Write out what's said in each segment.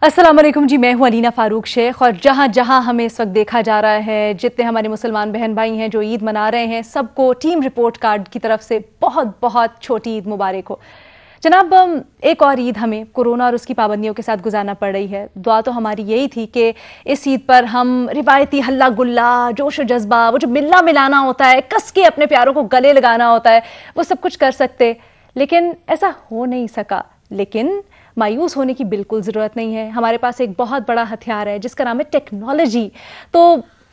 अस्सलाम वालेकुम जी, मैं हूं अलीना फारूक शेख। और जहां जहां हमें इस वक्त देखा जा रहा है, जितने हमारे मुसलमान बहन भाई हैं जो ईद मना रहे हैं, सबको टीम रिपोर्ट कार्ड की तरफ से बहुत बहुत छोटी ईद मुबारक हो। जनाब, एक और ईद हमें कोरोना और उसकी पाबंदियों के साथ गुजारना पड़ रही है। दुआ तो हमारी यही थी कि इस ईद पर हम रिवायती हल्ला गुल्ला, जोश और जज्बा, वो जो मिलना मिलाना होता है, कस के अपने प्यारों को गले लगाना होता है, वो सब कुछ कर सकते, लेकिन ऐसा हो नहीं सका। लेकिन मायूस होने की बिल्कुल ज़रूरत नहीं है। हमारे पास एक बहुत बड़ा हथियार है जिसका नाम है टेक्नोलॉजी। तो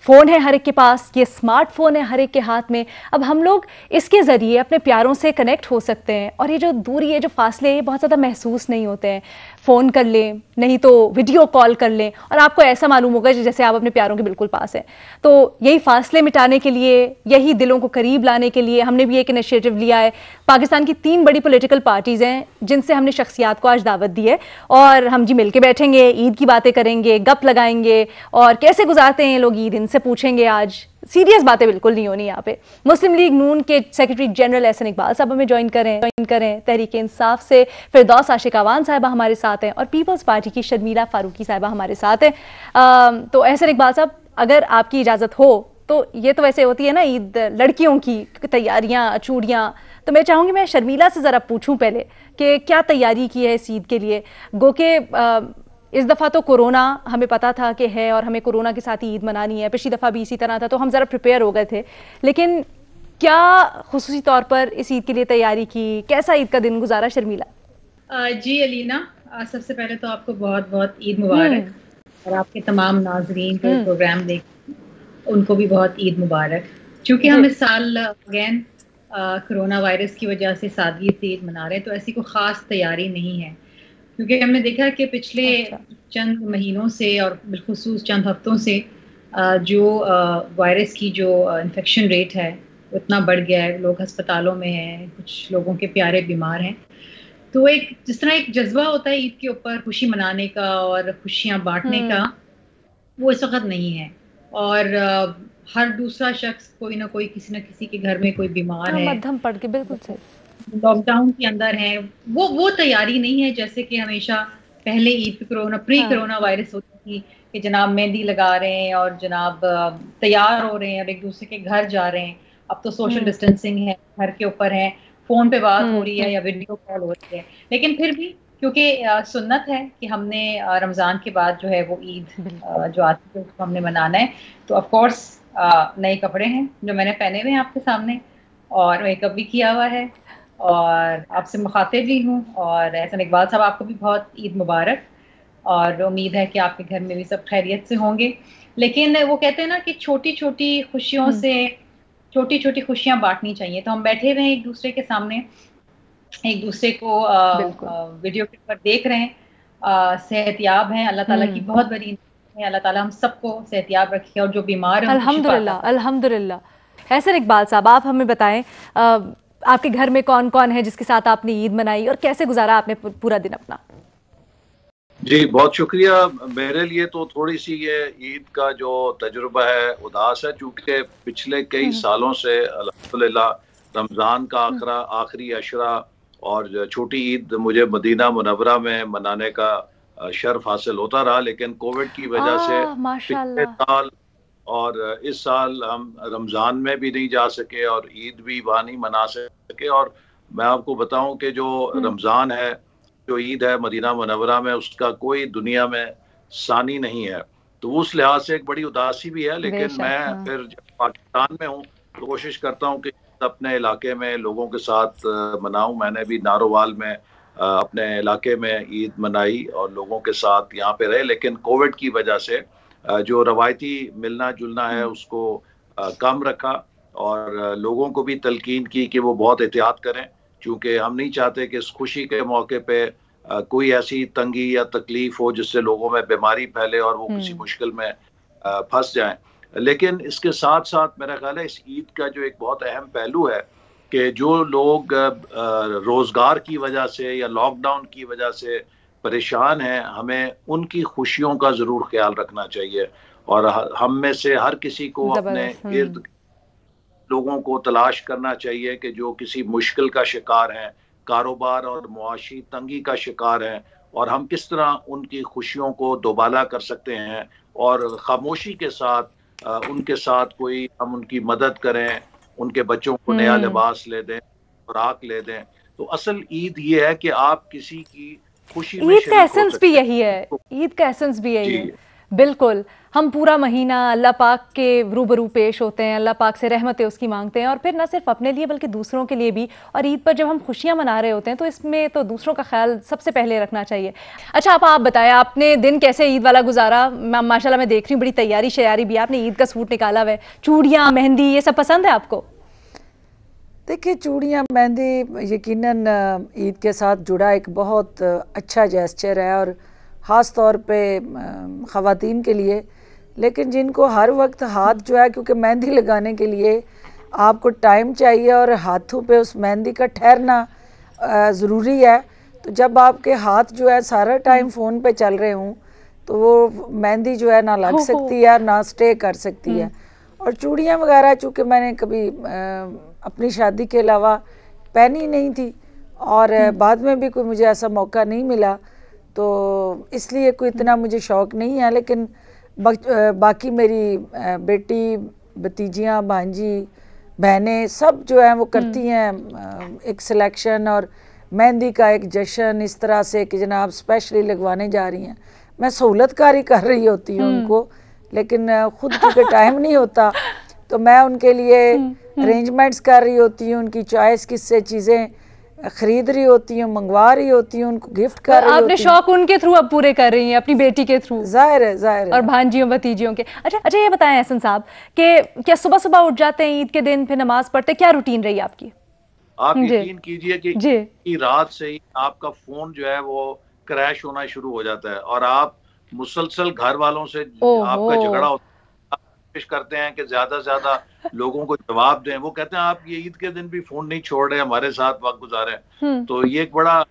फ़ोन है हर एक के पास, ये स्मार्टफोन है हर एक के हाथ में। अब हम लोग इसके ज़रिए अपने प्यारों से कनेक्ट हो सकते हैं, और ये जो दूरी है, जो फासले हैं, ये बहुत ज़्यादा महसूस नहीं होते हैं। फ़ोन कर लें, नहीं तो वीडियो कॉल कर लें, और आपको ऐसा मालूम होगा जैसे आप अपने प्यारों के बिल्कुल पास हैं। तो यही फासले मिटाने के लिए, यही दिलों को करीब लाने के लिए हमने भी एक इनिशिएटिव लिया है। पाकिस्तान की 3 बड़ी पॉलिटिकल पार्टीज़ हैं जिनसे हमने शख्सियात को आज दावत दी है, और हम जी मिलके बैठेंगे, ईद की बातें करेंगे, गप लगाएंगे, और कैसे गुजारते हैं लोग ईद इनसे पूछेंगे। आज सीरियस बातें बिल्कुल नहीं होनी यहाँ पे। मुस्लिम लीग नून के सेक्रेटरी जनरल एहसन इकबाल साहब हमें ज्वाइन करें। तहरीक इंसाफ से फिरदौस आशिक अवान साहिबा हमारे साथ हैं, और पीपल्स पार्टी की शर्मिला फारूकी साहिबा हमारे साथ हैं। तो एहसन इकबाल साहब, अगर आपकी इजाज़त हो तो ये तो वैसे होती है ना ईद लड़कियों की तैयारियां, चूड़ियां, तो मैं चाहूंगी मैं शर्मिला से ज़रा पूछूं पहले कि क्या तैयारी की है इस ईद के लिए। गो के इस दफ़ा तो कोरोना हमें पता था कि है, और हमें कोरोना के साथ ही ईद मनानी है। पिछली दफ़ा भी इसी तरह था, तो हम ज़रा प्रिपेयर हो गए थे। लेकिन क्या खुसूसी तौर पर इस ईद के लिए तैयारी की, कैसा ईद का दिन गुजारा शर्मिला? जी अलीना, सबसे पहले तो आपको बहुत बहुत ईद मुबारक, और आपके तमाम नाजरीन को प्रोग्राम देख उनको भी बहुत ईद मुबारक। क्योंकि हम इस साल अगेन कोरोना वायरस की वजह से सादगी से ईद मना रहे हैं, तो ऐसी कोई ख़ास तैयारी नहीं है। क्योंकि हमने देखा कि पिछले चंद महीनों से और बिलखुसूस चंद हफ्तों से जो वायरस की जो इन्फेक्शन रेट है वो इतना बढ़ गया है। लोग अस्पतालों में हैं, कुछ लोगों के प्यारे बीमार हैं। तो एक जिस तरह एक जज्बा होता है ईद के ऊपर खुशी मनाने का और खुशियां बांटने का, वो इस वक्त नहीं है। और हर दूसरा शख्स कोई ना कोई, किसी न किसी के घर में कोई बीमार है, मध्यम पड़ के, बिल्कुल सही, लॉकडाउन के अंदर है। वो तैयारी नहीं है जैसे कि हमेशा पहले ईद पे प्री कोरोना वायरस होती थी कि जनाब मेहंदी लगा रहे हैं और जनाब तैयार हो रहे हैं और एक दूसरे के घर जा रहे हैं। अब तो सोशल डिस्टेंसिंग है, घर के ऊपर है, फोन पे बात हो रही है या वीडियो कॉल हो रही है। लेकिन फिर भी क्योंकि सुन्नत है कि हमने रमज़ान के बाद जो है वो ईद जो आती है उसको हमने मनाना है। तो ऑफ कोर्स नए कपड़े हैं जो मैंने पहने हुए हैं आपके सामने, और मेकअप भी किया हुआ है, और आपसे मुखातिब भी हूँ। और एहसन इकबाल साहब, आपको भी बहुत ईद मुबारक, और उम्मीद है कि आपके घर में भी सब खैरियत से होंगे। लेकिन वो कहते हैं ना कि छोटी छोटी खुशियों से छोटी छोटी खुशियां बांटनी चाहिए। तो हम बैठे हुए हैं एक दूसरे के सामने, एक दूसरे को वीडियो के ऊपर देख रहे हैं, सेहतयाब हैं। अल्लाह ताला की बहुत बड़ी है, अल्लाह ताला हम सबको सेहतयाब रखे, और जो बीमार है अल्हम्दुलिल्लाह, अल्हम्दुलिल्लाह। एहसन इकबाल साहब, आप हमें बताएं, आपके घर में कौन कौन है जिसके साथ आपने ईद मनाई, और कैसे गुजारा आपने पूरा दिन अपना? जी बहुत शुक्रिया। मेरे लिए तो थोड़ी सी ये ईद का जो तजुर्बा है उदास है, क्योंकि पिछले कई सालों से अल्हम्दुलिल्लाह रमज़ान का आखिरी अशरा और छोटी ईद मुझे मदीना मुनव्वरा में मनाने का शर्फ हासिल होता रहा। लेकिन कोविड की वजह से पिछले साल और इस साल हम रमज़ान में भी नहीं जा सके और ईद भी वहाँ नहीं मना सके। और मैं आपको बताऊं कि जो रमज़ान है, जो ईद है मदीना मुनव्वरा में, उसका कोई दुनिया में सानी नहीं है। तो उस लिहाज से एक बड़ी उदासी भी है। लेकिन मैं फिर पाकिस्तान में हूँ तो कोशिश करता हूँ कि अपने इलाके में लोगों के साथ मनाऊं। मैंने भी नारोवाल में अपने इलाके में ईद मनाई और लोगों के साथ यहाँ पे रहे। लेकिन कोविड की वजह से जो रवायती मिलना जुलना है उसको कम रखा, और लोगों को भी तलकीन की कि वो बहुत एहतियात करें, क्योंकि हम नहीं चाहते कि इस खुशी के मौके पे कोई ऐसी तंगी या तकलीफ हो जिससे लोगों में बीमारी फैले और वो किसी मुश्किल में फंस जाएं। लेकिन इसके साथ साथ मेरा ख्याल है इस ईद का जो एक बहुत अहम पहलू है कि जो लोग रोजगार की वजह से या लॉकडाउन की वजह से परेशान हैं, हमें उनकी खुशियों का जरूर ख्याल रखना चाहिए। और हम में से हर किसी को अपने इर्द लोगों को तलाश करना चाहिए कि जो किसी मुश्किल का शिकार हैं, कारोबार और मुआशी तंगी का शिकार हैं, और हम किस तरह उनकी खुशियों को दोबाला कर सकते हैं और खामोशी के साथ उनके साथ कोई हम उनकी मदद करें, उनके बच्चों को नया लिबास ले दें, खुराक ले दें। तो असल ईद ये है कि आप किसी की खुशी में ईद का एसेंस भी यही है, ईद का एसेंस भी यही है। बिल्कुल, हम पूरा महीना अल्लाह पाक के रूबरू पेश होते हैं, अल्लाह पाक से रहमतें उसकी मांगते हैं, और फिर न सिर्फ अपने लिए बल्कि दूसरों के लिए भी। और ईद पर जब हम खुशियां मना रहे होते हैं तो इसमें तो दूसरों का ख्याल सबसे पहले रखना चाहिए। अच्छा, आप बताएं, आपने दिन कैसे ईद वाला गुजारा? माशाल्लाह मैं देख रही हूँ बड़ी तैयारी शयारी भी, आपने ईद का सूट निकाला हुआ है, चूड़ियाँ, मेहंदी, ये सब पसंद है आपको? देखिए, चूड़ियाँ, मेहंदी यकीनन ईद के साथ जुड़ा एक बहुत अच्छा जेस्चर है, और ख़ास तौर पे ख़वातीन के लिए। लेकिन जिनको हर वक्त हाथ जो है, क्योंकि मेहंदी लगाने के लिए आपको टाइम चाहिए और हाथों पे उस मेहंदी का ठहरना ज़रूरी है, तो जब आपके हाथ जो है सारा टाइम फ़ोन पे चल रहे हों तो वो मेहंदी जो है ना लग सकती है ना स्टे कर सकती है। और चूड़ियाँ वगैरह चूँकि मैंने कभी अपनी शादी के अलावा पहनी नहीं थी, और बाद में भी कोई मुझे ऐसा मौका नहीं मिला, तो इसलिए कोई इतना मुझे शौक़ नहीं है। लेकिन बाकी मेरी बेटी, भतीजियाँ, भांजी, बहनें सब जो हैं वो करती हैं एक सिलेक्शन और मेहंदी का एक जश्न, इस तरह से कि जनाब स्पेशली लगवाने जा रही हैं। मैं सहूलतकारी कर रही होती हूँ उनको, लेकिन खुद क्योंकि टाइम नहीं होता तो मैं उनके लिए अरेंजमेंट्स कर रही होती हूँ, उनकी चॉइस किससे चीज़ें खरीद रही होती हूँ, मंगवा रही होती हूँ, उनको गिफ्ट कर रही होती हूँ। आपने शौक उनके थ्रू अब पूरे कर रही हैं, अपनी बेटी के थ्रू। जाहिर है और भांजियों भतीजियों के। अच्छा, ये बताएं एहसन साहब कि क्या सुबह सुबह उठ जाते हैं ईद के दिन, फिर नमाज पढ़ते, क्या रूटीन रही आपकी? आप यकीन कीजिए कि रात से ही आपका फोन जो है वो क्रैश होना शुरू हो जाता है, और आप मुसलसल घर वालों से आपका झगड़ा होता है, कोशिश करते हैं कि ज्यादा से ज्यादा लोगों को जवाब दें। वो कहते हैं आप ये ईद के दिन भी फोन नहीं छोड़ रहे, हमारे साथ वक्त गुजारें। तो ये एक बड़ा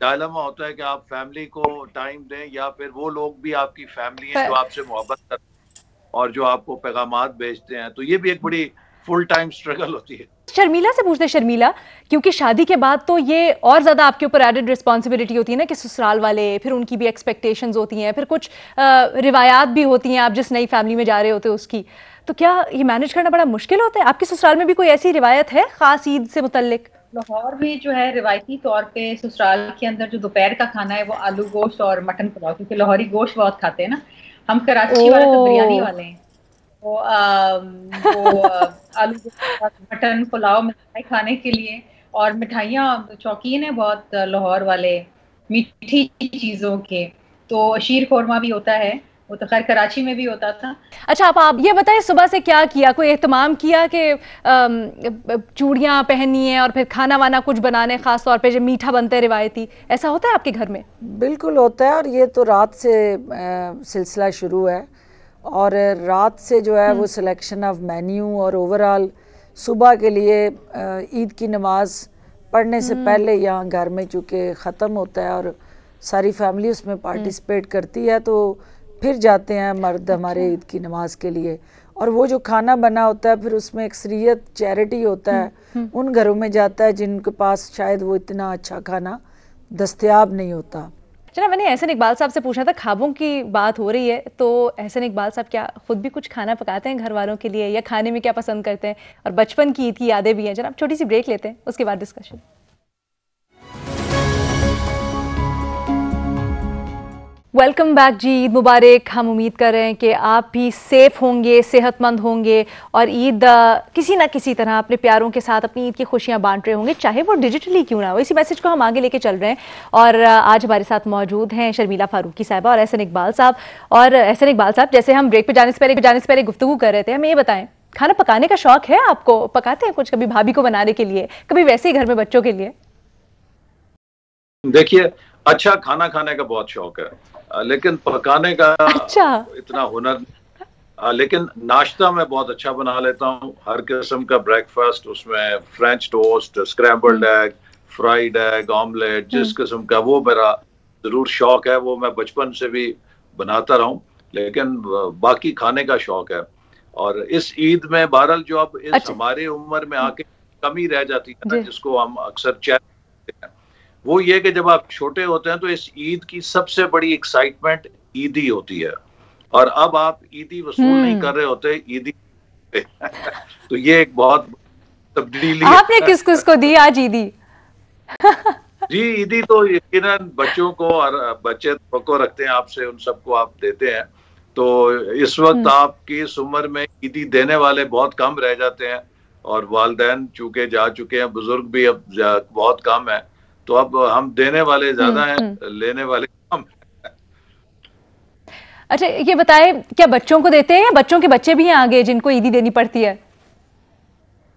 डायलेमा होता है कि आप फैमिली को टाइम दें, या फिर वो लोग भी आपकी फैमिली है जो आपसे मोहब्बत करते हैं और जो आपको पैगामात भेजते हैं। तो ये भी एक बड़ी फुल टाइम स्ट्रगल होती है। शर्मिला से पूछते हैं, शर्मिला, क्योंकि शादी के बाद तो ये और ज्यादा आपके ऊपर एडेड रिस्पॉन्सिबिलिटी होती है ना, कि ससुराल वाले, फिर उनकी भी एक्सपेक्टेशंस होती हैं, फिर कुछ रिवायात भी होती हैं आप जिस नई फैमिली में जा रहे होते हो उसकी। तो क्या ये मैनेज करना बड़ा मुश्किल होता है? आपके ससुराल में भी कोई ऐसी रिवायत है खास ईद से मुतल्लिक? लाहौर में जो है रिवायती तौर पे ससुराल के अंदर जो दोपहर का खाना है वो आलू गोश्त और मटन पुलाव, क्योंकि लाहौरी गोश्त बहुत खाते हैं ना। हम कराची वाले तो बिरयानी वाले हैं, वो आलू मटन पुलाव मिठाई खाने के लिए, और मिठाइयाँ शौकीन है बहुत लाहौर वाले मीठी चीज़ों के। तो शीर खोरमा भी होता है, वो तो खैर कराची में भी होता था। अच्छा, आप ये बताएं, सुबह से क्या किया? कोई एहतमाम किया कि चूड़ियाँ पहननी है और फिर खाना वाना कुछ बनाने, खास तौर पे जब मीठा बनता है रिवायती, ऐसा होता है आपके घर में? बिल्कुल होता है, और ये तो रात से सिलसिला शुरू है, और रात से जो है वो सिलेक्शन ऑफ मेन्यू, और ओवरऑल सुबह के लिए ईद की नमाज पढ़ने से पहले यहाँ घर में चूँकि ख़त्म होता है और सारी फैमिली उसमें पार्टिसिपेट करती है, तो फिर जाते हैं मर्द हमारे ईद की नमाज के लिए। और वो जो खाना बना होता है फिर उसमें अक्सरियत चैरिटी होता है, उन घरों में जाता है जिनके पास शायद वो इतना अच्छा खाना दस्तयाब नहीं होता। चलो, मैंने एहसन इकबाल साहब से पूछा था, ख्वाबों की बात हो रही है, तो एहसन इकबाल साहब क्या खुद भी कुछ खाना पकाते हैं घर वालों के लिए, या खाने में क्या पसंद करते हैं? और बचपन की ईद की यादें भी हैं। जनाब छोटी सी ब्रेक लेते हैं, उसके बाद डिस्कशन। वेलकम बैक जी, ईद मुबारक। हम उम्मीद कर रहे हैं कि आप भी सेफ होंगे, सेहतमंद होंगे, और ईद किसी ना किसी तरह अपने प्यारों के साथ अपनी ईद की खुशियां बांट रहे होंगे, चाहे वो डिजिटली क्यों ना हो। इसी मैसेज को हम आगे लेके चल रहे हैं, और आज हमारे साथ मौजूद हैं शर्मिला फारूकी साहिबा और एहसन इकबाल साहब। और एहसन इकबाल साहब, जैसे हम ब्रेक पे जाने से पहले गुफ्तगू कर रहे थे, हमें ये बताएं, खाना पकाने का शौक है आपको? पकाते हैं कुछ, कभी भाभी को बनाने के लिए, कभी वैसे ही घर में बच्चों के लिए? देखिए, अच्छा खाना खाने का बहुत शौक है, लेकिन पकाने का इतना हुनर। लेकिन नाश्ता मैं बहुत अच्छा बना लेता हूँ, हर किस्म का ब्रेकफास्ट, उसमें French toast, scrambled egg, fried egg, omelette, जिस किस्म का, वो मेरा जरूर शौक है, वो मैं बचपन से भी बनाता रहा हूँ। लेकिन बाकी खाने का शौक है। और इस ईद में बहरहाल जो अब इस हमारे उम्र में आके कमी रह जाती है ना, जिसको हम अक्सर चैन, वो ये कि जब आप छोटे होते हैं तो इस ईद की सबसे बड़ी एक्साइटमेंट ईदी होती है, और अब आप ईदी वसूल नहीं कर रहे होते, ईदी तो ये एक बहुत तब्दीली है। आपने किस किस को दी आज ईदी? जी, ईदी तो यकीनन बच्चों को, और बच्चे को रखते हैं आपसे, उन सबको आप देते हैं। तो इस वक्त आपकी इस उम्र में ईदी देने वाले बहुत कम रह जाते हैं, और वालिदैन चूंकि जा चुके हैं, बुजुर्ग भी अब बहुत कम है, तो अब हम देने वाले ज्यादा हैं, लेने वाले कम हैं। अच्छा ये बताएं, क्या बच्चों को देते हैं या बच्चों के बच्चे भी हैं आगे जिनको ईदी देनी पड़ती है?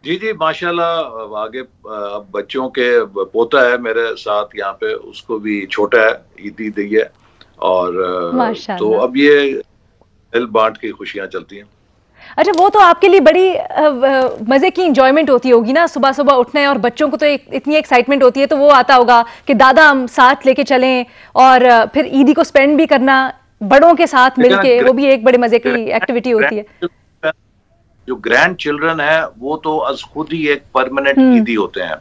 जी जी, माशाल्लाह आगे अब बच्चों के पोता है मेरे साथ यहाँ पे, उसको भी छोटा है, ईदी दी है, और तो अब ये दिल बांट की खुशियां चलती हैं। अच्छा, वो तो आपके लिए बड़ी मजे की इंजॉयमेंट होती होगी ना, सुबह सुबह उठना है, और बच्चों को तो इतनी एक्साइटमेंट होती है, तो वो आता होगा कि दादा हम साथ लेके चलें, और फिर ईदी को स्पेंड भी करना बड़ों के साथ मिलके, वो भी एक बड़े मजे की एक्टिविटी होती है। जो ग्रैंड चिल्ड्रन है वो तो अज खुद ही एक परमानेंट ईदी होते हैं।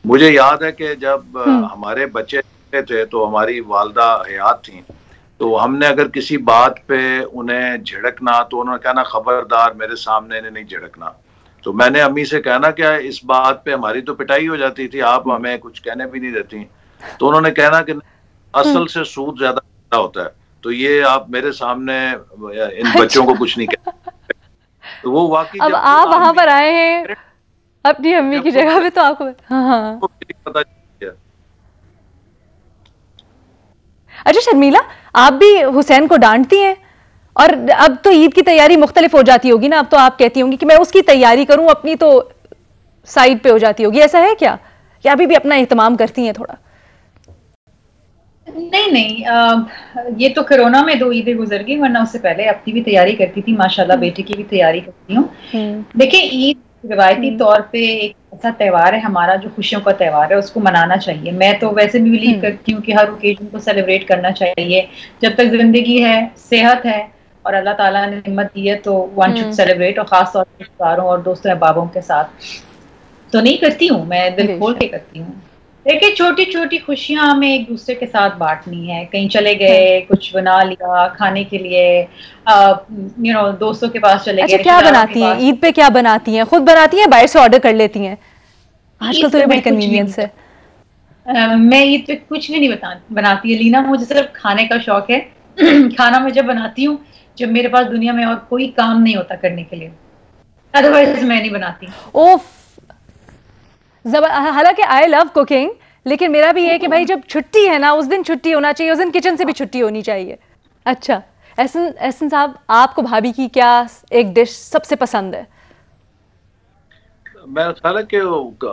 मुझे याद है कि जब हमारे बच्चे थे तो हमारी वालदा हयात थी, तो हमने अगर किसी बात पे उन्हें झिड़कना तो उन्होंने कहना खबरदार मेरे सामने इन्हें नहीं झिड़कना। तो मैंने अम्मी से कहना क्या इस बात पे हमारी तो पिटाई हो जाती थी, आप हमें कुछ कहने भी नहीं देती। तो उन्होंने कहना कि असल से सूद ज्यादा होता है, तो ये आप मेरे सामने इन बच्चों को कुछ नहीं कहते। तो वो वाकई अब आप वहां पर आए हैं अपनी अम्मी की जगह पे, तो आपको पता चल। अच्छा शर्मिला, आप भी हुसैन को डांटती हैं, और अब तो ईद की तैयारी मुख्तलिफ हो जाती होगी ना, अब तो आप कहती होंगी कि मैं उसकी तैयारी करूं, अपनी तो साइड पे हो जाती होगी, ऐसा है क्या, या अभी भी अपना एहतमाम करती हैं थोड़ा? नहीं, ये तो कोरोना में 2 ईदें गुजर गई, वरना उससे पहले अपनी भी तैयारी करती थी, माशाल्लाह बेटी की भी तैयारी करती हूँ। देखिए, ईद रिवायती तौर पे एक ऐसा त्यौहार है हमारा जो खुशियों का त्यौहार है, उसको मनाना चाहिए। मैं तो वैसे भी बिलीव करती हूँ कि हर ओकेजन को सेलिब्रेट करना चाहिए। जब तक जिंदगी है, सेहत है और अल्लाह ताला ने हिम्मत दी है, तो वन शुड सेलिब्रेट, और खास तौर पर रिश्तेदारों और दोस्तों अहबाबों के साथ तो नहीं करती हूँ, मैं दिल खोल के करती हूँ। देखिए, छोटी छोटी खुशियां हमें एक दूसरे के साथ बांटनी है। कहीं चले गए, कुछ बना लिया खाने के लिए, दोस्तों के पास चले गए। क्या बनाती हैं ईद पे, क्या बनाती हैं? खुद बनाती हैं, बाहर से ऑर्डर कर लेती हैं? आजकल तो ये बड़ी कन्वीनियंस है। मैं ईद पे कुछ भी नहीं बनाती है लीना, मुझे सिर्फ खाने का शौक है। खाना मैं जब बनाती हूँ जब मेरे पास दुनिया में और कोई काम नहीं होता करने के लिए, अदरवाइज मैं नहीं बनाती। ओफ, हालांकि आई लव कुकिंग, लेकिन मेरा भी ये है कि भाई जब छुट्टी है ना, उस दिन छुट्टी होना चाहिए, उस दिन किचन से भी छुट्टी होनी चाहिए। अच्छा एहसन साहब, आपको भाभी की क्या एक डिश सबसे पसंद है? मेरा ख्याल है कि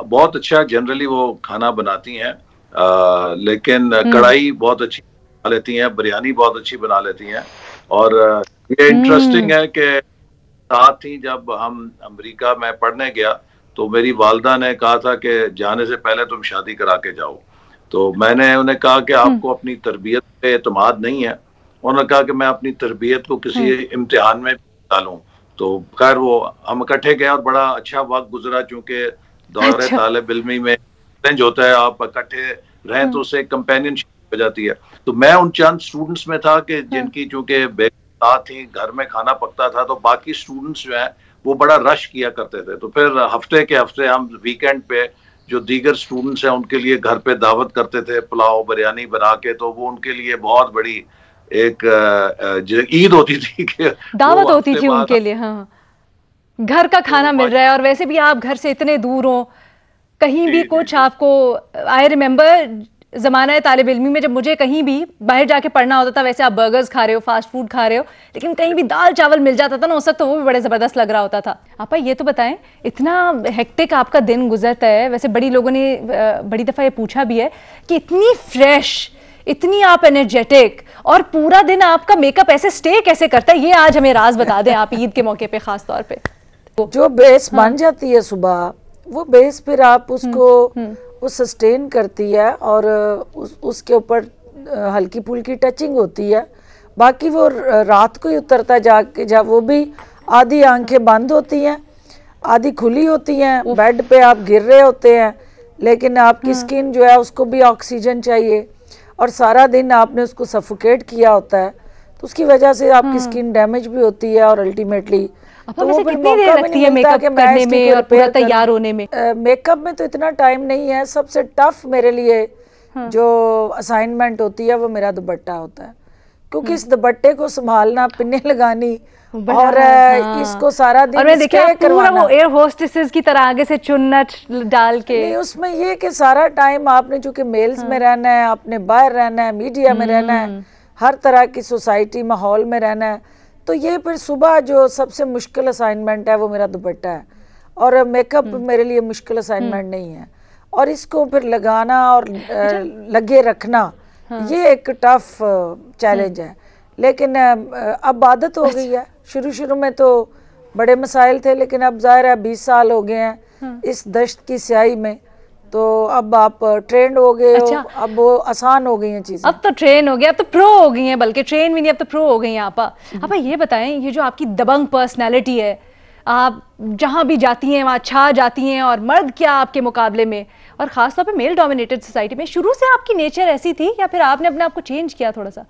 बहुत अच्छा जनरली वो खाना बनाती हैं, लेकिन कढ़ाई बहुत अच्छी बना लेती हैं, बिरयानी बहुत अच्छी बना लेती हैं। और ये इंटरेस्टिंग है कि साथ ही जब हम अमेरिका में पढ़ने गया तो मेरी वालदा ने कहा था कि जाने से पहले तुम शादी करा के जाओ। तो मैंने उन्हें कहा कि आपको अपनी तरबियत पे एतमाद नहीं है। उन्होंने कहा कि मैं अपनी तरबियत को किसी इम्तिहान में डालूं। तो खैर वो हम इकट्ठे गए और बड़ा अच्छा वक्त गुजरा, चूंकि दौरे तालिब इल्मी में चैलेंज होता है, आप इकट्ठे रहें तो उससे कंपेनियनशिप हो जाती है। तो मैं उन चंद स्टूडेंट्स में था कि जिनकी चूंकि बेगम थी, घर में खाना पकता था, तो बाकी स्टूडेंट्स जो है वो बड़ा रश किया करते थे। तो फिर हफ्ते के हफ्ते हम वीकेंड पे जो दीगर स्टूडेंट्स हैं उनके लिए घर पे दावत करते थे, पुलाव बिरयानी बना के। तो वो उनके लिए बहुत बड़ी एक ईद होती थी कि दावत होती थी उनके लिए। हाँ, घर का खाना मिल रहा है, और वैसे भी आप घर से इतने दूर हो, कहीं भी कुछ आपको, आई रिमेम्बर ज़माना तालिब इल्मी में जब मुझे कहीं भी बाहर जाके पढ़ना होता था, वैसे आप बर्गर्स खा रहे हो, फास्ट फूड खा रहे हो, लेकिन कहीं भी दाल चावल मिल जाता था ना उस वक्त, तो वो भी बड़े ज़बरदस्त लग रहा होता था। आपा ये तो बताएं, इतना हेक्टिक आपका दिन गुजरता है, वैसे बड़ी लोगों ने बड़ी दफ़ा ये पूछा भी है कि इतनी फ्रेश, इतनी आप एनर्जेटिक, और पूरा दिन आपका मेकअप ऐसे स्टे कैसे करता है, ये आज हमें राज बता दें आप ईद के मौके पे खास तौर पे। जो बेस बन जाती है सुबह, वो बेस फिर आप उसको वो सस्टेन करती है, और उसके ऊपर हल्की फुल्की टचिंग होती है। बाकी वो रात को ही उतरता जाके, जब वो भी आधी आंखें बंद होती हैं, आधी खुली होती हैं, बेड पे आप गिर रहे होते हैं, लेकिन आपकी स्किन जो है उसको भी ऑक्सीजन चाहिए, और सारा दिन आपने उसको सफोकेट किया होता है, तो उसकी वजह से आपकी स्किन डैमेज भी होती है, और अल्टीमेटली तो वो कितनी देर लगती है मेकअप करने में और पूरा तैयार होने में? मेकअप में तो इतना टाइम नहीं है। सबसे टफ मेरे लिए जो असाइनमेंट होती है वो मेरा दुपट्टा होता है, क्योंकि इस दुपट्टे को संभालना, पिन्ने लगानी और इसको सारा दिन और मैं देखा पूरा वो एयर होस्टेसेस की तरह आगे से चुन्नट डाल के। नहीं, उसमें ये कि सारा टाइम आपने चूंकि मेल्स में रहना है, आपने बाहर रहना है, मीडिया में रहना है, हर तरह की सोसाइटी माहौल में रहना है, तो ये फिर सुबह जो सबसे मुश्किल असाइनमेंट है वो मेरा दुपट्टा है, और मेकअप मेरे लिए मुश्किल असाइनमेंट नहीं है, और इसको फिर लगाना और लगे रखना ये एक टफ चैलेंज है। लेकिन अब आदत हो गई है। शुरू शुरू में तो बड़े मसाइल थे, लेकिन अब जाहिर है 20 साल हो गए हैं इस दश्त की स्याही में, तो अब आप ट्रेंड हो गए हो, अब वो आसान हो गई हैं चीजें। अब तो ट्रेन हो गया, अब तो प्रो हो गई हैं, बल्कि ट्रेन भी नहीं, अब तो प्रो हो गई हैं। आपा ये बताएं, ये जो आपकी दबंग पर्सनैलिटी है, आप जहाँ भी जाती हैं वहाँ छा जाती हैं, और मर्द क्या आपके मुकाबले में, और ख़ासतौर पे मेल डोमिनेटेड सोसाइटी में। शुरू से आपकी नेचर ऐसी थी या फिर आपने अपने आप को चेंज किया थोड़ा सा?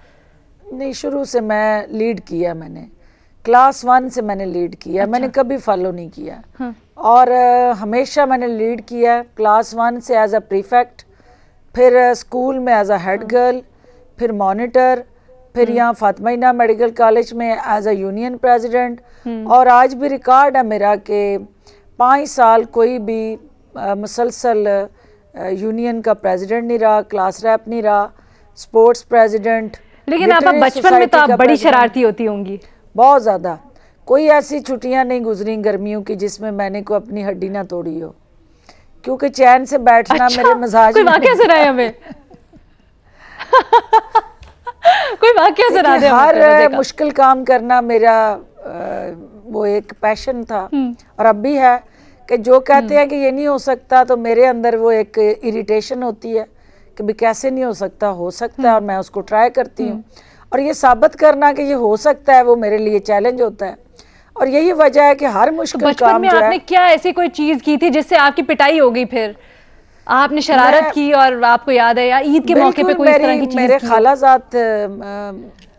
नहीं, शुरू से मैं लीड किया, मैंने क्लास 1 से मैंने लीड किया। मैंने कभी फॉलो नहीं किया। और हमेशा मैंने लीड किया क्लास 1 से एज अ प्रीफेक्ट, फिर स्कूल में एज अ हेड गर्ल, फिर मॉनिटर, फिर यहाँ फातिमा मेडिकल कॉलेज में एज अ यूनियन प्रेसिडेंट, और आज भी रिकॉर्ड है मेरा कि 5 साल कोई भी मुसलसल यूनियन का प्रेसिडेंट नहीं रहा, क्लास रैप नहीं रहा, स्पोर्ट्स प्रेसिडेंट। लेकिन आप बचपन में तो आप बड़ी शरारती होती होंगी। बहुत ज़्यादा। कोई ऐसी छुट्टियां नहीं गुजरी गर्मियों की जिसमें मैंने को अपनी हड्डी ना तोड़ी हो, क्योंकि चैन से बैठना मेरे मजाज कोई वाकया सुनाए हमें। कोई वाकया सुना दे। हर मुश्किल काम करना मेरा वो एक पैशन था, और अब भी है, कि जो कहते हैं कि ये नहीं हो सकता, तो मेरे अंदर वो एक इरिटेशन होती है कि भी कैसे नहीं हो सकता है, और मैं उसको ट्राई करती हूँ, और ये साबित करना कि ये हो सकता है वो मेरे लिए चैलेंज होता है। और यही वजह है कि हर मुश्किल काम में आपने क्या ऐसी कोई चीज की थी जिससे आपकी पिटाई हो गई, फिर आपने शरारत की, और आपको याद है या ईद के मौके पे कोई इस तरह की चीज? मेरे खालाजात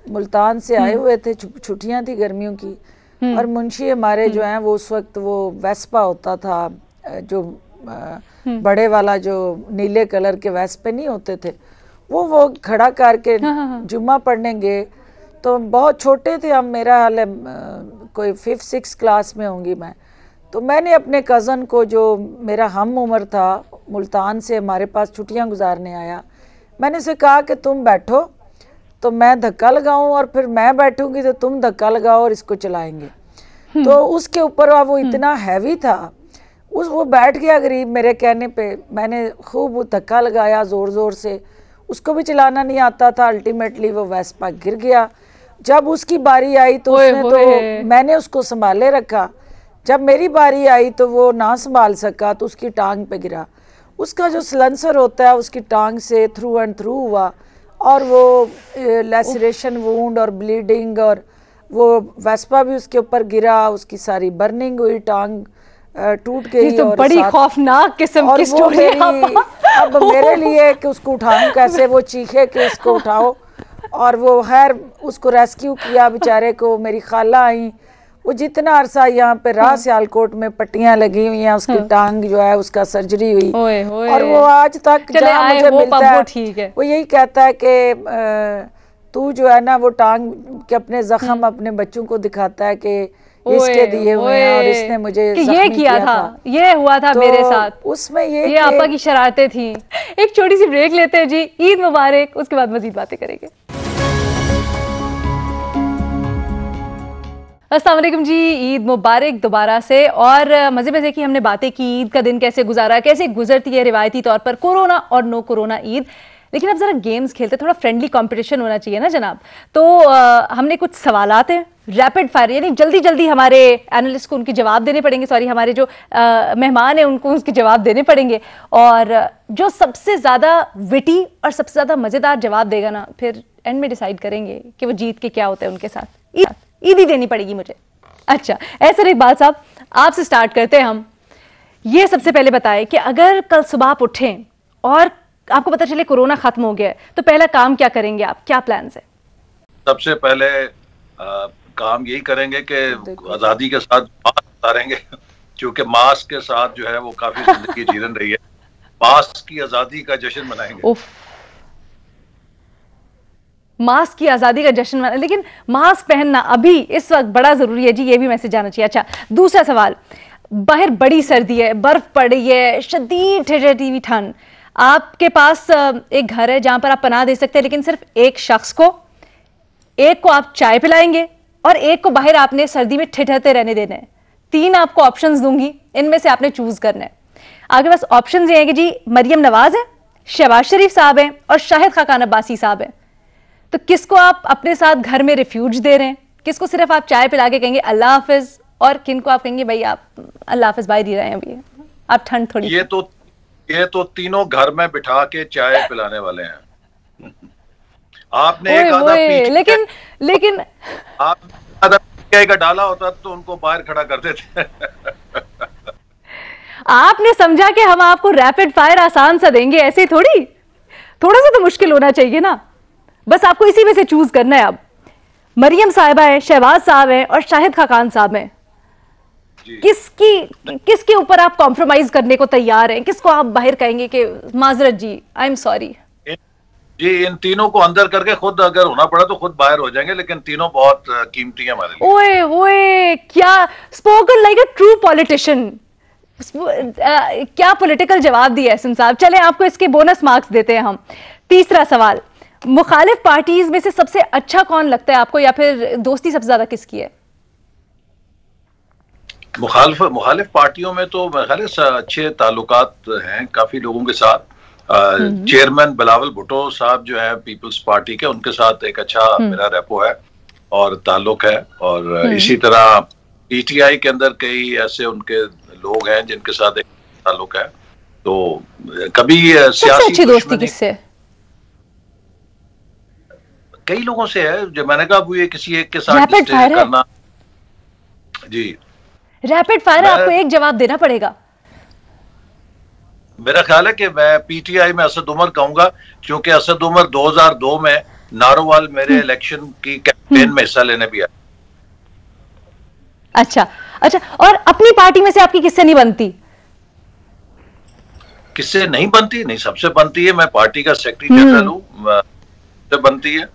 मुल्तान से आए हुए थे, छुट्टियां थी गर्मियों की, और मुंशी हमारे जो हैं वो उस वक्त वो वेस्पा होता था, जो बड़े वाला जो नीले कलर के वेस्पे नहीं होते थे, वो खड़ा करके जुम्मा पढ़ने गए। तो बहुत छोटे थे हम, मेरा हाल है कोई 5th-6th क्लास में होंगी मैं। तो मैंने अपने कज़न को, जो मेरा हम उम्र था, मुल्तान से हमारे पास छुट्टियां गुजारने आया, मैंने उसे कहा कि तुम बैठो तो मैं धक्का लगाऊं, और फिर मैं बैठूंगी तो तुम धक्का लगाओ और इसको चलाएंगे। तो उसके ऊपर वो इतना हैवी था, वो बैठ गया गरीब मेरे कहने पे। मैंने खूब धक्का लगाया ज़ोर ज़ोर से, उसको भी चलाना नहीं आता था। अल्टीमेटली वो वेस्पा गिर गया। जब उसकी बारी आई तो मैंने उसको संभाले रखा। जब मेरी बारी आई तो वो ना संभाल सका, तो उसकी टांग पे गिरा। उसका जो सलेंसर होता है उसकी टांग से थ्रू एंड थ्रू हुआ, और वो लेसरेशन वुंड और ब्लीडिंग, और वो वेस्पा भी उसके ऊपर गिरा, उसकी सारी बर्निंग हुई, टांग टूट गई। तो और बड़ी खौफनाक किस्म की स्टोरी है। अब मेरे लिए कि उसको उठाऊं कैसे, वो चीखे कि इसको उठाओ, और वो खैर उसको रेस्क्यू किया बेचारे को। मेरी खाला आई, वो जितना अरसा यहाँ पे सियालकोट में पट्टियां लगी हुई हैं, उसकी टांग जो है उसका सर्जरी हुई, और वो आज तक जहाँ मुझे मिलता है वो यही कहता है कि तू जो है ना वो टांग के अपने जख्म अपने बच्चों को दिखाता है कि इसके दिए हुए हैं, और इसने मुझे ये किया था, ये हुआ था मेरे साथ। उसमें ये आपा की शरारतें थी। एक छोटी सी ब्रेक लेते हैं जी, ईद मुबारक, उसके बाद मजीद बातें करेंगे। अस्सलाम वालेकुम जी, ईद मुबारक दोबारा से। और मज़े की हमने बातें की, ईद का दिन कैसे गुजारा, कैसे गुजरती है रिवायती तौर पर कोरोना और नो कोरोना ईद। लेकिन अब ज़रा गेम्स खेलते, थोड़ा फ्रेंडली कंपटीशन होना चाहिए ना जनाब। तो हमने कुछ सवालात हैं रैपिड फायर, यानी जल्दी जल्दी हमारे एनालिस्ट को उनके जवाब देने पड़ेंगे, सॉरी हमारे जो मेहमान हैं उनको उसके जवाब देने पड़ेंगे। और जो सबसे ज़्यादा विटी और सबसे ज़्यादा मज़ेदार जवाब देगा ना, फिर एंड में डिसाइड करेंगे कि वो जीत के क्या होता है उनके साथ। ईद ही देनी पड़ेगी मुझे। अच्छा, ऐसे एक बात साहब, आपसे स्टार्ट करते हैं हम ये सबसे पहले बताएं कि अगर कल सुबह आप उठें और आपको पता चले कोरोना खत्म हो गया है, तो पहला काम क्या करेंगे आप? क्या प्लान्स है? सबसे पहले काम यही करेंगे कि आजादी के साथ मास्क उतारेंगे, क्योंकि मास्क के साथ जो है वो काफी जिंदगी जीवन रही है। मास्क की आजादी का जश्न मनाएंगे। मास्क की आजादी का जश्न मना, लेकिन मास्क पहनना अभी इस वक्त बड़ा जरूरी है जी, ये भी मैसेज जाना चाहिए। अच्छा, दूसरा सवाल, बाहर बड़ी सर्दी है, बर्फ पड़ रही है, शदीद ठिठुरती ठंड, आपके पास एक घर है जहां पर आप पनाह दे सकते हैं, लेकिन सिर्फ एक शख्स को, एक को आप चाय पिलाएंगे और एक को बाहर आपने सर्दी में ठिठुरते रहने देना है। 3 आपको ऑप्शंस दूंगी, इनमें से आपने चूज करना है। आपके पास ऑप्शंस ये हैं कि जी मरियम नवाज है, शहबाज शरीफ साहब हैं और शाहिद खाकान अब्बासी साहब हैं। तो किसको आप अपने साथ घर में रिफ्यूज दे रहे हैं, किसको सिर्फ आप चाय पिला के कहेंगे अल्लाह हाफिज, और किन को आप कहेंगे भाई आप अल्लाह हाफिज बाहर ही रहे हैं, अभी आप ठंड थोड़ी। ये तो तीनों घर में बिठा के चाय पिलाने वाले हैं। आपने एक आधा लेकिन आप आधा का डाला होता तो उनको बाहर खड़ा करते थे। आपने समझा कि हम आपको रैपिड फायर आसान सा देंगे, ऐसे थोड़ी, थोड़ा सा तो मुश्किल होना चाहिए ना। बस आपको इसी में से चूज करना है। अब मरियम साहिबा है, शहबाज साहब हैं और शाहिद खाकान साहब हैं, किसके ऊपर आप कॉम्प्रोमाइज करने को तैयार हैं? किसको आप बाहर कहेंगे कि माजरत जी, आई एम सॉरी? जी, इन तीनों को अंदर करके खुद अगर होना पड़ा तो खुद बाहर हो जाएंगे, लेकिन तीनों बहुत कीमती है हमारे लिए। ओए क्या spoken like a true politician, क्या पॉलिटिकल जवाब दिया है साहब। चलें, आपको इसके बोनस मार्क्स देते हैं हम। तीसरा सवाल, मुखालिफ पार्टीज में से सबसे अच्छा कौन लगता है आपको, या फिर दोस्ती सबसे ज्यादा किसकी है? मुखालिफ पार्टियों में तो अच्छे ताल्लुकात हैं काफी लोगों के साथ। चेयरमैन बिलावल भुट्टो साहब जो है पीपल्स पार्टी के, उनके साथ एक अच्छा मेरा रेपो है और ताल्लुक है। और इसी तरह पीटीआई के अंदर कई ऐसे उनके लोग हैं जिनके साथ एक ताल्लुक है। तो कभी सियासी अच्छी दोस्ती किससे? कई लोगों से है, जो मैंने कहा वो ये किसी एक के साथ करना। जी, रैपिड फायर है, आपको एक जवाब देना पड़ेगा। मेरा ख्याल है कि मैं पीटीआई में असद उमर कहूंगा, क्योंकि असद उमर 2002 में नारोवाल मेरे इलेक्शन की कैंपेन में हिस्सा लेने भी आया। अच्छा, और अपनी पार्टी में से आपकी किससे नहीं बनती? किससे नहीं बनती? नहीं, सबसे बनती है। मैं पार्टी का सेक्रेटरी जनरल हूँ, बनती है।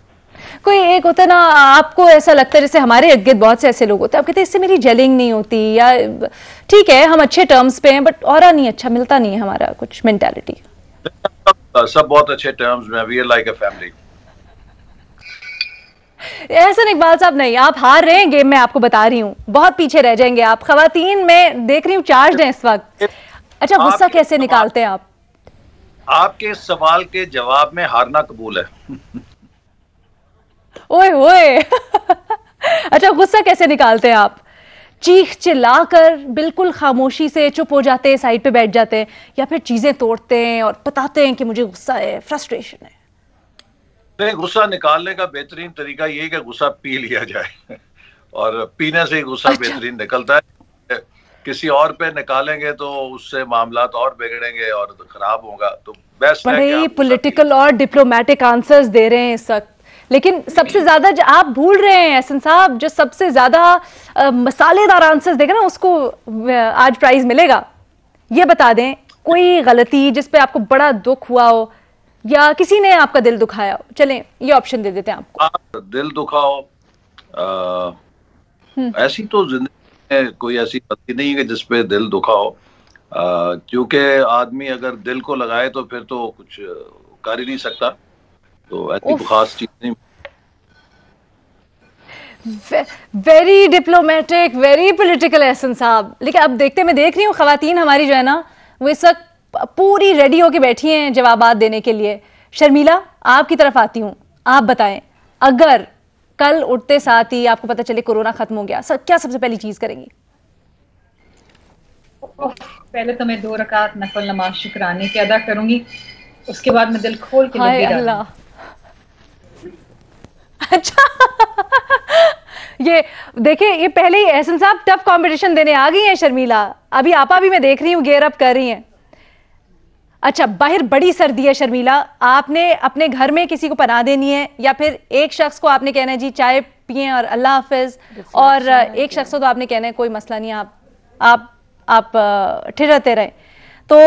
कोई एक होता ना, आपको ऐसा लगता है जैसे हमारे इर्द गिर्द बहुत से ऐसे लोग होते हैं, आप कहते हैं इससे मेरी जेलिंग नहीं होती, या ठीक है हम अच्छे टर्म्स पे हैं बट और नहीं अच्छा मिलता नहीं है हमारा कुछ मेंटालिटी। सब बहुत अच्छे टर्म्स में, we are like a family. Ehsan Iqbal साहब, नहीं, आप हार रहे हैं गेम में, आपको बता रही हूँ, बहुत पीछे रह जाएंगे आप। खवातीन में देख रही हूँ चार्ज हैं इस वक्त। अच्छा, गुस्सा कैसे निकालते हैं आप? आपके सवाल के जवाब में हारना कबूल है। ओए ओए। अच्छा, गुस्सा कैसे निकालते हैं आप? चीख चिल्लाकर, बिल्कुल खामोशी से चुप हो जाते हैं, साइड पे बैठ जाते हैं, या फिर चीजें तोड़ते हैं और बताते हैं कि मुझे गुस्सा है, फ्रस्ट्रेशन है? नहीं, गुस्सा निकालने का बेहतरीन तरीका यही कि गुस्सा पी लिया जाए और पीने से ही गुस्सा बेहतरीन निकलता है। किसी और पे निकालेंगे तो उससे मामलात और बिगड़ेंगे और खराब होगा। तो बेस्ट है कि बड़े पॉलिटिकल और डिप्लोमेटिक आंसर्स दे रहे हैं इस वक्त, लेकिन सबसे ज्यादा आप भूल रहे हैं एहसन साहब, जो सबसे ज्यादा मसालेदार आंसर्स देगा ना उसको आज प्राइज मिलेगा। ये बता दें कोई गलती जिस पे आपको बड़ा दुख हुआ हो या किसी ने आपका दिल दुखाया हो। चलें, ये ऑप्शन दे देते हैं आपको। दिल दुखाओ, ऐसी तो जिंदगी में कोई ऐसी गलती नहीं है कि जिसपे दिल दुखाओ, क्योंकि आदमी अगर दिल को लगाए तो फिर तो कुछ कर ही नहीं सकता। तो ऐसी खास चीज नहीं। Very diplomatic, very political Ehsan साहब। लेकिन अब मैं देख रही हूँ खवातीन हमारी जो है ना, वो इस वक्त पूरी रेडी होके बैठी हैं जवाबात देने के लिए। शर्मिला, आपकी तरफ आती हूँ, आप बताएं, अगर कल उठते साथ ही आपको पता चले कोरोना खत्म हो गया, क्या सबसे पहली चीज करेंगी? पहले तो मैं 2 रकात नफल नमाज शुक्राने की अदा करूंगी, उसके बाद मैं दिल खोल के हाय अल्लाह। अच्छा, ये देखिए, ये पहले ही एहसन साहब टफ कंपटीशन देने आ गई हैं शर्मिला। अभी आपा भी मैं देख रही हूँ गेयर अप कर रही हैं। अच्छा, बाहर बड़ी सर्दी है शर्मिला, आपने अपने घर में किसी को पनाह देनी है या फिर एक शख्स को आपने कहना है जी चाय पिए और अल्लाह हाफिज, और एक शख्स को तो आपने कहना है कोई मसला नहीं, आप ठहरते रहे। तो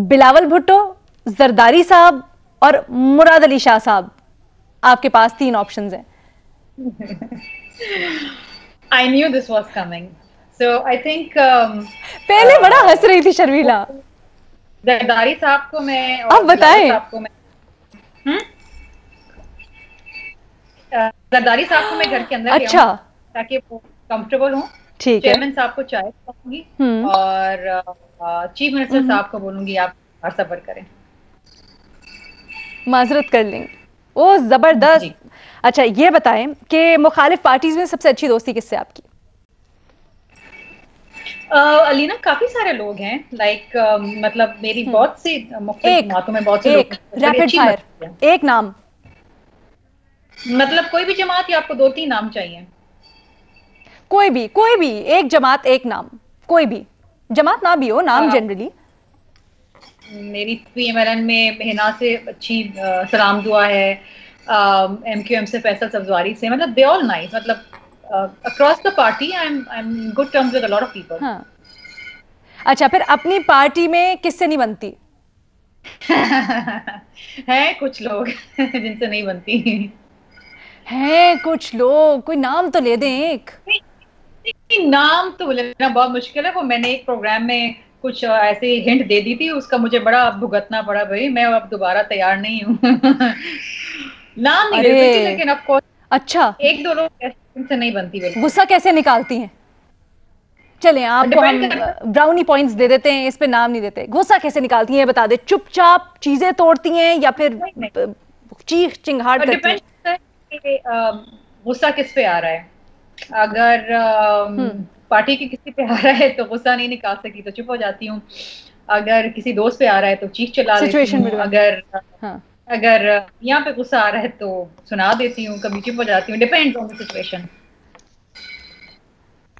बिलावल भुट्टो, जरदारी साहब और मुराद अली शाह साहब, आपके पास 3 ऑप्शंस हैं। I knew this was coming, so I think पहले बड़ा हंस रही थी शर्मिला। जरदारी साहब को मैं, आप बताएं। जरदारी साहब को मैं घर के अंदर अच्छा, ताकि वो कंफर्टेबल हो। ठीक है। चेयरमैन साहब को चाय पाऊंगी और चीफ मिनिस्टर साहब को बोलूंगी आप सब्र करें, माजरत कर लेंगे। ओ जबरदस्त। अच्छा, ये बताएं कि मुखालिफ पार्टीज में सबसे अच्छी दोस्ती किससे आपकी? अलीना, काफी सारे लोग हैं, लाइक मतलब मेरी बहुत सी मुख्तलिफ जमातों में बहुत से लोग। रैपिड फायर, एक नाम, मतलब कोई भी जमात या आपको 2-3 नाम चाहिए? कोई भी एक जमात, एक नाम, कोई भी जमात ना भी हो, नाम जनरली। मेरी पीएमएलएन में हिना से अच्छी सलाम दुआ है, एमक्यूएम से फैसल सब्जवारी से, मतलब दे ऑल नाइस, मतलब across the party I am good terms with a lot of people. हाँ। अच्छा, फिर अपनी पार्टी में किससे नहीं बनती? हैं कुछ लोग जिनसे नहीं बनती हैं कुछ लोग, कोई नाम तो ले दें एक। नाम तो लेना बहुत मुश्किल है, वो मैंने एक प्रोग्राम में कुछ ऐसे हिंट दे दी थी, उसका मुझे बड़ा भुगतना पड़ा भाई, मैं अब दोबारा तैयार नहीं हूँ। नाम नहीं ले सकती, लेकिन ऑफ कोर्स अच्छा, 1-2 लोग से नहीं बनती। गुस्सा कैसे निकालती हैं? चलें, आपको हम ब्राउनी पॉइंट्स दे देते हैं, इस पे नाम नहीं देते। गुस्सा कैसे निकालती हैं बता दे, चुपचाप चीजें तोड़ती हैं या फिर चीख चिंगाड़ करती हैं? गुस्सा किस पे आ रहा है? अगर पार्टी के किसी पे आ रहा है तो गुस्सा नहीं निकाल सकी तो चुप हो जाती हूँ, अगर किसी दोस्त पे आ रहा है तो चीख चला देती हूँ, अगर यहाँ पे गुस्सा आ रहा है तो सुना देती हूँ, कभी चुप हो जाती हूँ, डिपेंड्स ऑन द सिचुएशन।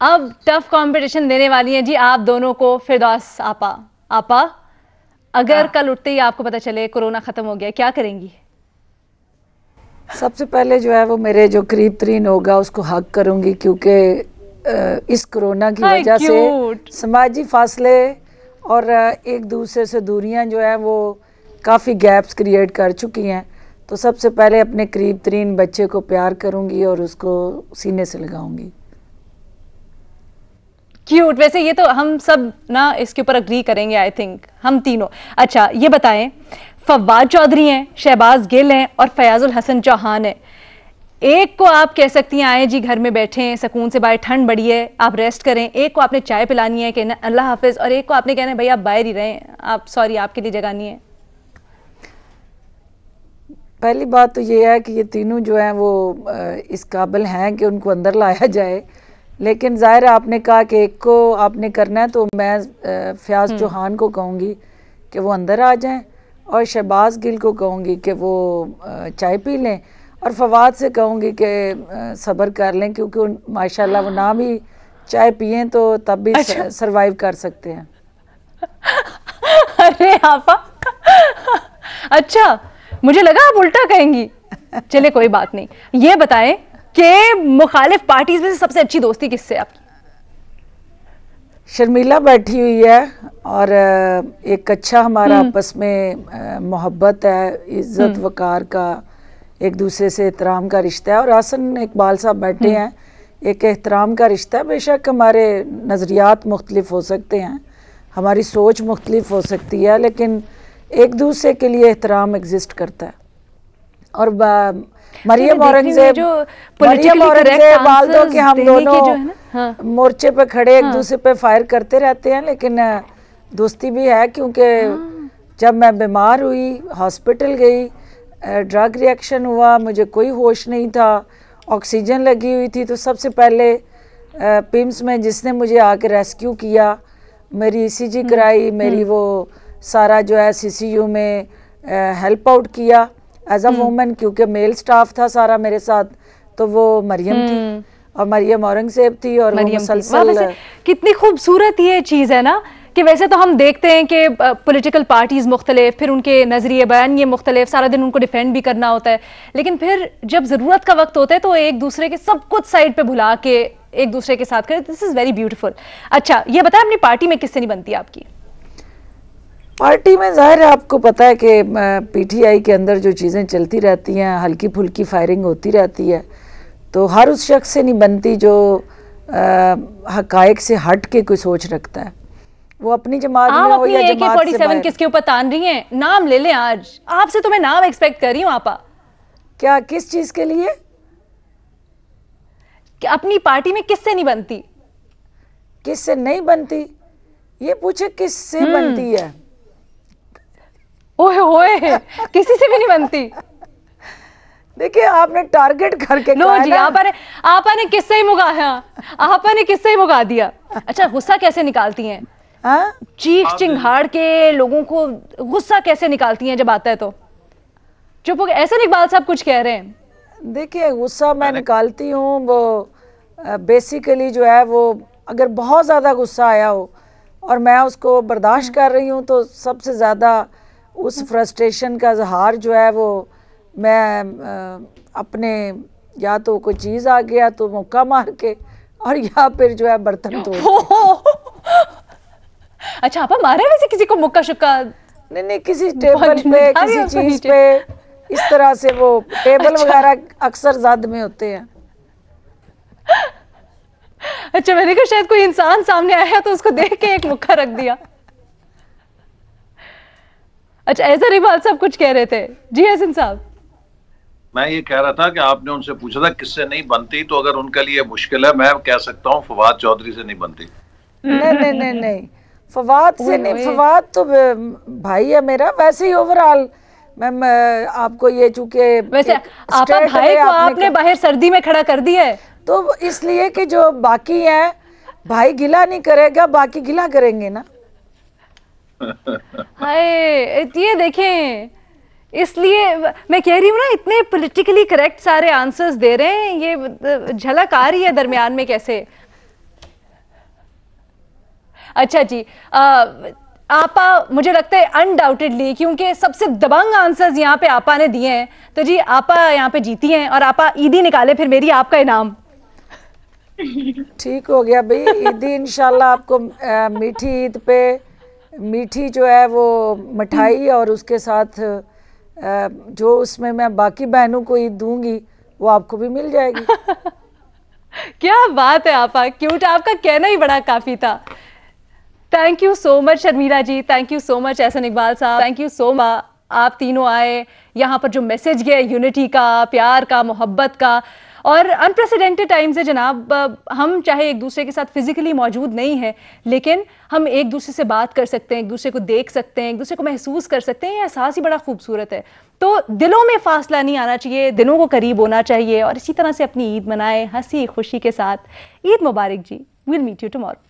अब टफ कंपटीशन देने वाली हैं जी आप दोनों को फिरदौस आपा। अगर कल उठते ही आपको पता चले कोरोना खत्म हो गया, क्या करेंगी? सबसे पहले जो है वो मेरे जो करीब तरीन होगा उसको हक करूंगी, क्योंकि इस कोरोना की वजह से समाजी फासले और एक दूसरे से दूरियां जो है वो काफ़ी गैप्स क्रिएट कर चुकी हैं। तो सबसे पहले अपने करीब तरीन बच्चे को प्यार करूंगी और उसको सीने से लगाऊंगी। क्यूट। वैसे ये तो हम सब ना इसके ऊपर अग्री करेंगे, आई थिंक हम तीनों। अच्छा, ये बताएं, फवाद चौधरी हैं, शहबाज गिल हैं और फयाजुल हसन चौहान है। एक को आप कह सकती हैं आए जी घर में बैठे हैं सुकून से, बाहर ठंड बड़ी है आप रेस्ट करें, एक को आपने चाय पिलानी है कहना अल्लाह हाफिज, और एक को आपने कहना है भाई आप बाहर ही रहें, आप सॉरी आपके लिए जगह नहीं है। पहली बात तो ये है कि ये तीनों जो हैं वो इस काबिल हैं कि उनको अंदर लाया जाए, लेकिन ज़ाहिर आपने कहा कि एक को आपने करना है, तो मैं फयाज चौहान को कहूँगी कि वो अंदर आ जाएं और शहबाज गिल को कहूँगी कि वो चाय पी लें, और फवाद से कहूँगी कि सब्र कर लें, क्योंकि माशाल्लाह वो ना भी चाय पिएं तो तब भी सरवाइव कर सकते हैं। अरे आपा, अच्छा मुझे लगा आप उल्टा कहेंगी। चले कोई बात नहीं। ये बताएं कि मुखालिफ पार्टीज में से सबसे अच्छी दोस्ती किससे आपकी? शर्मिला बैठी हुई है और एक अच्छा हमारा आपस में मोहब्बत है, इज्जत वकार का, एक दूसरे से एहतराम का रिश्ता है। और हसन इकबाल साहब बैठे हैं, एक एहतराम का रिश्ता है। बेशक हमारे नज़रियात मुख्तलिफ हो सकते हैं, हमारी सोच मुख्तलिफ हो सकती है, लेकिन एक दूसरे के लिए एहतराम एग्जिस्ट करता है। और मरियम औरंगजेब बाल दो कि हम दोनों मोर्चे पे खड़े एक दूसरे पे फायर करते रहते हैं, लेकिन दोस्ती भी है, क्योंकि जब मैं बीमार हुई हॉस्पिटल गई, ड्रग रिएक्शन हुआ, मुझे कोई होश नहीं था, ऑक्सीजन लगी हुई थी, तो सबसे पहले पिम्स में जिसने मुझे आके रेस्क्यू किया, मेरी ईसीजी कराई, मेरी वो सारा जो है सीसीयू में हेल्प आउट किया एज अ वुमन, क्योंकि मेल स्टाफ था सारा मेरे साथ, तो वो मरियम थी। और मरियम औरंगजेब थी और वो मुसलसल। कितनी खूबसूरत ये चीज़ है ना कि वैसे तो हम देखते हैं कि पॉलिटिकल पार्टीज मुख्तलिफ, फिर उनके नजरिए बयान ये मुख्तलिफ, सारा दिन उनको डिफेंड भी करना होता है, लेकिन फिर जब ज़रूरत का वक्त होता है तो एक दूसरे के सब कुछ साइड पे भुला के एक दूसरे के साथ करें। This is very beautiful. अच्छा, ये बताएं अपनी पार्टी में किससे नहीं बनती आपकी? पार्टी में जाहिर है आपको पता है कि पीटीआई के अंदर जो चीज़ें चलती रहती हैं, हल्की फुल्की फायरिंग होती रहती है, तो हर उस शख्स से नहीं बनती जो हकायक से हट के कोई सोच रखता है। वो अपनी जमात में हो या जमात से बाहर। किसके ऊपर तान रही हैं? नाम ले लें आज, आपसे तो मैं नाम एक्सपेक्ट कर रही हूँ। आपा क्या, किस चीज के लिए? कि अपनी पार्टी में किससे नहीं बनती? किससे नहीं बनती ये पूछे, किससे बनती है? ओए होए, किसी से भी नहीं बनती। देखिए आपने टारगेट करके लो जी, आपा ने किससे ही मुगाया, आपा ने किससे ही मुगा दिया। अच्छा, गुस्सा कैसे निकालती हैं? चीख चिंगाड़ के लोगों को गुस्सा कैसे निकालती हैं जब आता है तो? चुप हो गए, ऐसे इकबाल साहब कुछ कह रहे हैं। देखिए गुस्सा मैं निकालती हूँ, वो बेसिकली जो है वो अगर बहुत ज़्यादा गुस्सा आया हो और मैं उसको बर्दाश्त कर रही हूँ तो सबसे ज़्यादा उस फ्रस्ट्रेशन का इजहार जो है वो मैं अपने, या तो कोई चीज़ आ गया तो मुक्का मार के, और या फिर जो है बर्तन तोड़। अच्छा, आप मारे वैसे किसी को मुक्का शुक्का? नहीं, किसी टेबल पे, किसी चीज पे, इस तरह से वो टेबल वगैरह अक्सर ज़द में होते हैं। अच्छा, मैंने कहा शायद कोई इंसान सामने आया तो उसको देख के एक मुक्का रख दिया। अच्छा, ऐसा इकबाल साहब कुछ कह रहे थे? जी हसन साहब, मैं ये कह रहा था कि आपने उनसे पूछा था किससे नहीं बनती, तो अगर उनके लिए मुश्किल है, मैं कह सकता हूँ फवाद चौधरी से नहीं बनती। नहीं, फवाद से नहीं, फवाद तो भाई है मेरा। वैसे ही ओवरऑल मैं आपको ये, चूंकि वैसे आपा भाई को आपने बाहर सर्दी में खड़ा कर दिया है, तो इसलिए कि जो बाकी हैं, भाई गिला नहीं करेगा, बाकी गिला करेंगे ना। हाय, ये देखें, इसलिए मैं कह रही हूँ ना, इतने पॉलिटिकली करेक्ट सारे आंसर्स दे रहे हैं, ये झलक आ रही है दरमियान में कैसे। अच्छा जी, आपा मुझे लगता है अनडाउटेडली, क्योंकि सबसे दबंग आंसर्स यहाँ पे आपा ने दिए हैं, तो जी आपा यहाँ पे जीती हैं, और आपा ईदी निकाले फिर मेरी आपका इनाम। ठीक हो गया भाई, ईदी इंशाल्लाह आपको मीठी ईद पे मीठी जो है वो मिठाई और उसके साथ जो उसमें मैं बाकी बहनों को ईद दूंगी वो आपको भी मिल जाएगी। क्या बात है आपा, क्यूट, आपका कहना ही बड़ा काफी था। Thank you so much Sharmila ji, thank you so much Ehsan Iqbal साहब, थैंक यू सो मच। आप तीनों आए, यहाँ पर जो मैसेज गया यूनिटी का, प्यार का, मोहब्बत का, और अनप्रेसिडेंटेड टाइम्स है जनाब। हम चाहे एक दूसरे के साथ फिजिकली मौजूद नहीं है, लेकिन हम एक दूसरे से बात कर सकते हैं, एक दूसरे को देख सकते हैं, एक दूसरे को महसूस कर सकते हैं। ये एहसास ही बड़ा खूबसूरत है। तो दिलों में फासला नहीं आना चाहिए, दिलों को करीब होना चाहिए, और इसी तरह से अपनी ईद मनाएं हंसी खुशी के साथ। ईद मुबारक जी। Will meet you tomorrow.